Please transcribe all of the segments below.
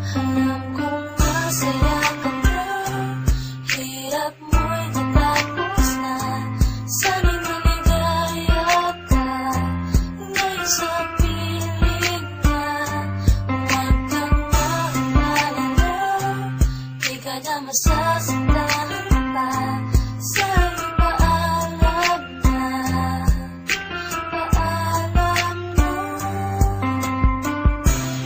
Alam kong masaya ka na, hirap mo'y natapos na. Sana'y maligaya ka ngayon sa piling na. Huwag kang mag-alala, di ka na masasaktan pa. Sa'yo paalam na, paalam na.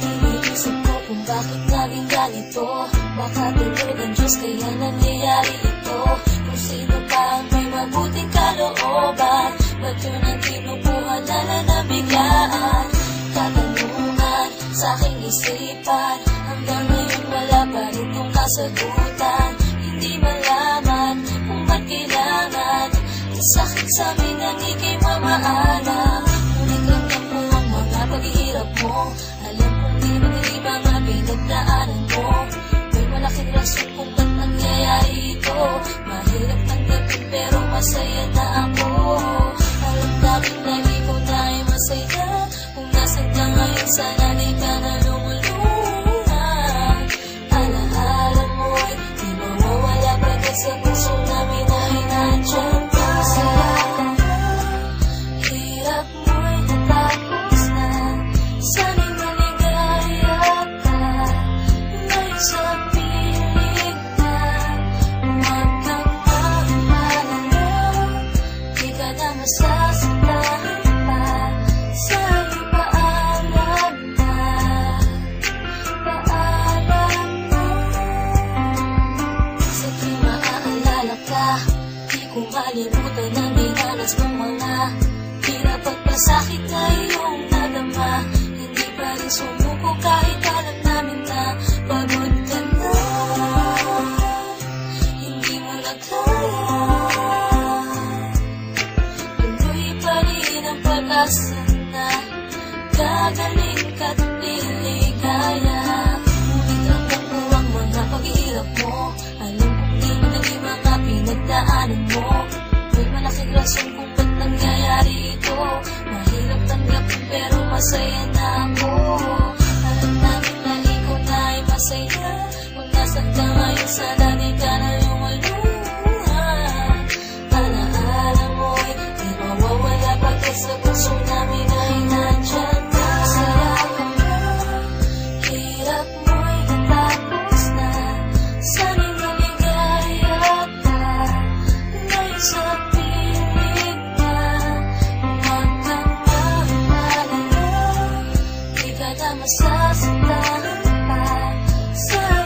Iniisip ko kung bakit naging ganito. Baka tulog ang Diyos kaya nangyayari ito. Kung sino pa ang may mabuting kalooban, ba't yun ang kinukuha na nanabiglaan? Katanungan sa aking isipan, hanggang ngayon wala pa rin tong kasagutan. Hindi malaman kung ba't kailangan sakit sa amin ang ika'y mamaalam. Ngunit ramdam ko ang mga paghihirap mo. Alam kong di madali mga pinagdaanan mo. May malaking rason kung ba't nangyayari ito. Mahirap tanggapin pero masaya na ako. Alam namin na ikaw na ay masaya. Kung nasan ka ngayon sana di ka na lumulungan. Alaala mo'y di mawawala pagkat sa puso namin ay nandiyan ka. Masaya ka na, hirap mo'y natapos na. Sana'y maligaya ka ngayon sa piling na. Huwag kang mag-alala, di ka na masasaktan pa. Sa'yo paalam na, paalam na. Sa tuwing maaalala ka, di ko malimutan ang dinanas mong mga hirap at pasakit na iyong nadama. Hindi pa rin sumuko kahit alam namin na pagod ka na. Hindi mo na kaya, tuloy pa rin ang pag-asa na gagaling ka't liligaya. Ngunit ramdam ko ang mga paghihirap mo. Alam kong di madali mga pinagdaanan mo. May malaking rason kung ba't nangyayari ito. Mahirap tanggapin pero masaya na ako. Alam namin na ikaw na ay masaya. Kung nasan ka ngayon sana di ka na lumulungan. Alaala mo'y di mawawala pagkat sa puso namin ay nandiyan ka. Masaya ka na, hirap mo'y natapos na. Sana'y maligaya ka ngayon sa piling na. Huwag kang mag-alala, di ka na masasaktan pa. Sa'yo